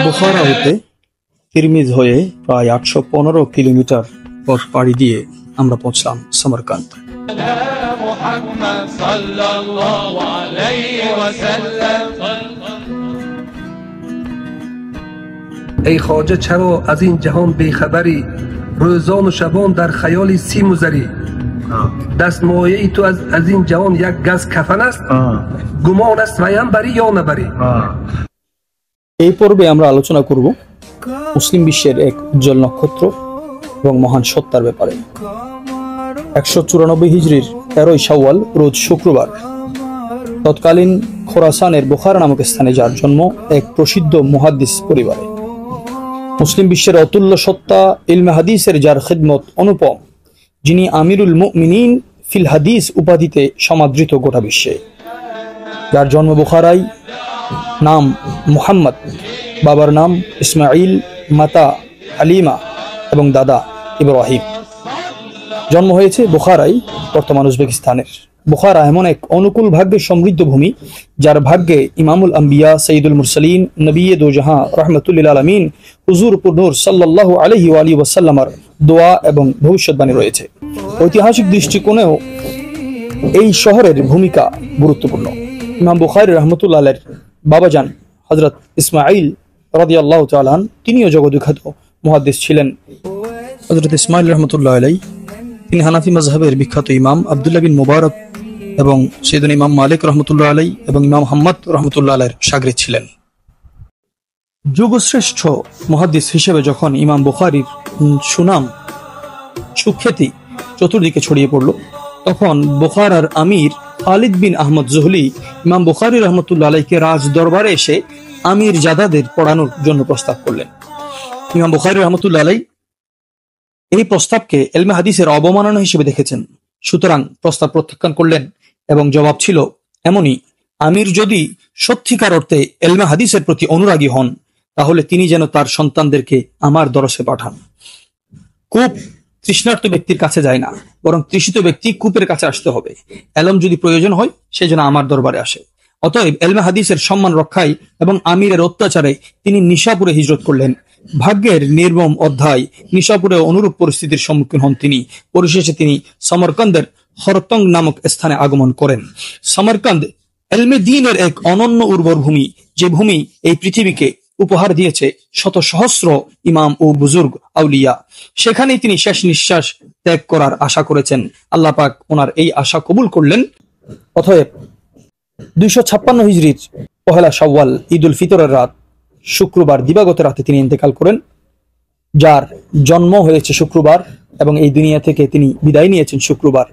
Bukhara হতে তিরমিজ হয়ে প্রায় 815 কিলোমিটার পথ পাড়ি দিয়ে আমরা পৌঁছলাম সমরকান্দ। ای خواجه چرا از این جهان بیخبری، روزان و شبان در خیال سیم و زری. دستمایه ای تو از این جهان یک گز کفن است، گمان است ویم بری یا نبری. এই পর্বে আমরা আলোচনা করব মুসলিম বিশ্বের এক উজ্জ্বল নক্ষত্র এবং মহান সত্তার ব্যাপারে। 194 হিজরির 13 শাওয়াল রোজ শুক্রবার তৎকালীন খোরাসানের বুখারা নামক স্থানে যার জন্ম এক প্রসিদ্ধ মুহাদ্দিস পরিবারে। মুসলিম বিশ্বের অতুল্য সত্তা ইলমে হাদিসের যার খিদমত অনুপম, যিনি আমিরুল মুমিনিন ফিল হাদিস উপাধিতে সমাদৃত গোটা বিশ্বে। যার জন্ম বুখারায়, নাম মুহাম্মদ, বাবার নাম ইসমাইল, মাতা হালিমা এবং দাদা ইব্রাহিম। জন্ম হয়েছে বুখারায়, বর্তমান উজবেকিস্তানের। বুখারা এমন এক অনুকূল ভাগ্যে সমৃদ্ধ ভূমি, যার ভাগ্যে ইমামুল আম্বিয়া সঈদুল মুরসালিন নবিয়ে দো জাহাঁ রহমতুল্লিল আলমিন হুজুর পুরনুর সাল্লাল্লাহু আলাইহি ওয়া আলিহি ওয়াসাল্লামের দোয়া এবং ভবিষ্যৎবাণী রয়েছে। ঐতিহাসিক দৃষ্টিকোণেও এই শহরের ভূমিকা গুরুত্বপূর্ণ। ইমাম বুখারী রহমতুল্লাহ আলাইহির বাবাজান হযরত ইসমাইল রাদিয়াল্লাহু তাআলা তিনিও জগদ্বিখ্যাত মুহাদ্দিস ছিলেন। হযরত ইসমাইল রহমতুল্লাহ আলাইহি তিনি হানাফি মাযহাবের বিখ্যাত ইমাম আব্দুল্লাহ বিন মুবারক এবং সাইয়েদনা ইমাম মালিক রহমতুল্লাহ আলাইহি এবং ইমাম মুহাম্মদ রহমতুল্লাহ আলাইহির শাগির্দ ছিলেন। যুগশ্রেষ্ঠ মুহাদ্দিস হিসেবে যখন ইমাম বুখারীর সুনাম সুখ্যাতি চতুর্দিকে ছড়িয়ে পড়ল, তখন বুখারার আমির খালিদ বিন আহমদ জুহলি ইমাম বুখারী রহমতুল্লাহ আলাইহিকে রাজ দরবারে এসে আমির জাদাদের পড়ানোর জন্য প্রস্তাব করলেন। ইমাম বুখারী রহমতুল্লাহ আলাইহি এই প্রস্তাবকে ইলমে হাদিসের অবমাননা হিসেবে দেখেছেন, সুতরাং প্রস্তাব প্রত্যাখ্যান করলেন এবং জবাব ছিল এমনই, আমির যদি সত্যিকার অর্থে ইলমে হাদিসের প্রতি অনুরাগী হন, তাহলে তিনি যেন তার সন্তানদেরকে আমার দরসে পাঠান। কূপ তৃষ্ণার্ত ব্যক্তির কাছে যায় না, বরং তৃষিত ব্যক্তি কূপের কাছে আসতে হবে। এলম যদি প্রয়োজন হয়, সে যেন আমার দরবারে আসে। অতএব ইলমে হাদিসের সম্মান রক্ষায় এবং আমিরের অত্যাচারে তিনি নিশাপুরে হিজরত করলেন। ভাগ্যের নির্মম অধ্যায়, নিশাপুরে অনুরূপ পরিস্থিতির সম্মুখীন হন তিনি। পরিশেষে তিনি সমরকান্দের হরতং নামক স্থানে আগমন করেন। সমরকান্দ ইলমে দ্বীনের এক অনন্য উর্বর ভূমি, যে ভূমি এই পৃথিবীকে উপহার দিয়েছে শত সহস্র ইমাম ও বুজুর্গ আউলিয়া। সেখানেই তিনি শেষ নিঃশ্বাস ত্যাগ করার আশা করেছেন। আল্লাহ পাক ওনার এই আশা কবুল করলেন। অতএব 256 হিজরির পহেলা শাওয়াল ঈদুল ফিতরের রাত, শুক্রবার দিবাগত রাতে তিনি ইন্তেকাল করেন। যার জন্ম হয়েছে শুক্রবার এবং এই দুনিয়া থেকে তিনি বিদায় নিয়েছেন শুক্রবার।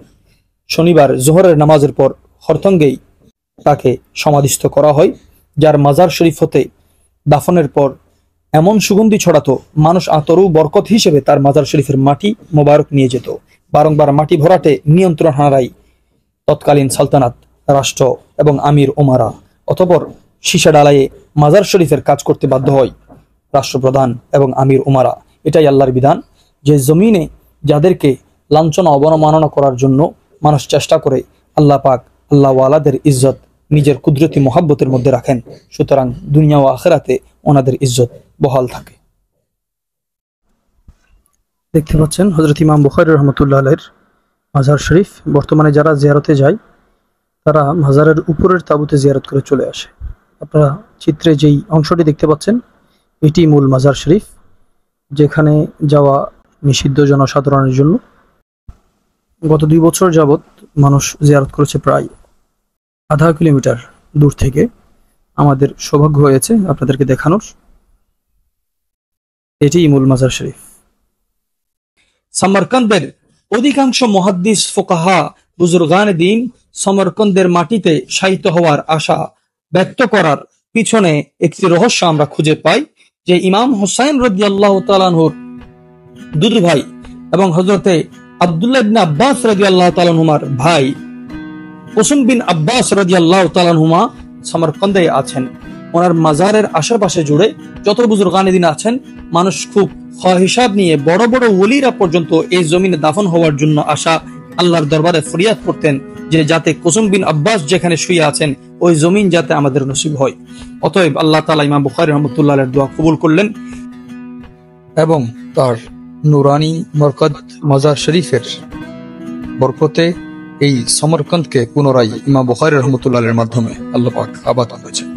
শনিবার জোহরের নামাজের পর হরতঙ্গেই তাকে সমাধিস্থ করা হয়। যার মাজার শরীফ হতে দাফনের পর এমন সুগন্ধি ছড়াতো, মানুষ আতরু বরকত হিসেবে তার মাজার শরীফের মাটি মোবারক নিয়ে যেত। বারংবার মাটি ভরাটে নিয়ন্ত্রণ হারাই তৎকালীন সালতানাত, রাষ্ট্র এবং আমির ওমারা। অতঃপর সীসা ডালায়ে মাজার শরীফের কাজ করতে বাধ্য হয় রাষ্ট্রপ্রধান এবং আমির ওমারা। এটাই আল্লাহর বিধান, যে জমিনে যাদেরকে লাঞ্ছনা অবমাননা করার জন্য মানুষ চেষ্টা করে, আল্লাহ পাক আল্লাহ ওয়ালাদের ইজ্জত নিজের কুদরতি মোহাব্বতের মধ্যে রাখেন। সুতরাং দুনিয়া ও আখিরাতে ওনাদের ইজ্জত বহাল থাকে। দেখতে পাচ্ছেন হযরত ইমাম বুখারী রহমতুল্লাহ আলাইহির মাজার শরীফ। বর্তমানে যারা জিয়ারতে যায়, তারা মাজারের উপরের তাঁবুতে জিয়ারত করে চলে আসে। আপনারা চিত্রে যেই অংশটি দেখতে পাচ্ছেন, এটি মূল মাজার শরীফ, যেখানে যাওয়া নিষিদ্ধ জনসাধারণের জন্য। গত 2 বছর যাবৎ মানুষ জিয়ারত করেছে প্রায় আধা কিলোমিটার দূর থেকে। আমাদের সৌভাগ্য হয়েছে আপনাদেরকে দেখানোর। এটি মূল মাজার শরীফ। সমরকান্দের অধিকাংশ মুহাদ্দিস, ফুকাহা, বুজুর্গানে দ্বীন সমরকান্দের মাটিতে শায়িত হওয়ার আশা ব্যক্ত করার পিছনে একটি রহস্য আমরা খুঁজে পাই, যে ইমাম হুসাইন রাদিয়াল্লাহু তাআলা আনহুর দুধ ভাই এবং হযরতে আব্দুল্লাহ ইবনে আব্বাস রাদিয়াল্লাহু তাআলা আনহুমার ভাই কুসুম বিন আব্বাস রাদিয়াল্লাহু তাআলা আনহুমা সমরকান্দে আছেন। ওনার মাজারের আশেপাশে জুড়ে যত বুজুর্গানে দ্বীন আছেন, মানুষ খুব হিসাব নিয়ে বড় বড় ওলিরা পর্যন্ত এই জমিনে দাফন হওয়ার জন্য আশা আল্লাহর দরবারে ফরিয়াদ করতেন যে যাতে কুসুম বিন আব্বাস যেখানে শুয়ে আছেন ওই জমিন যাতে আমাদের নসিব হয়। অতএব আল্লাহ তাআলা ইমাম বুখারী রাহমাতুল্লাহ আলাইহির দোয়া কবুল করলেন এবং তার নুরানি মরকদ মাজার শরীফের বরকতে এই সমরকন্দকে পুনরায় ইমাম বুখারী রাহমাতুল্লাহ আলাইহির মাধ্যমে আল্লাহ পাক আবাদ করেছেন।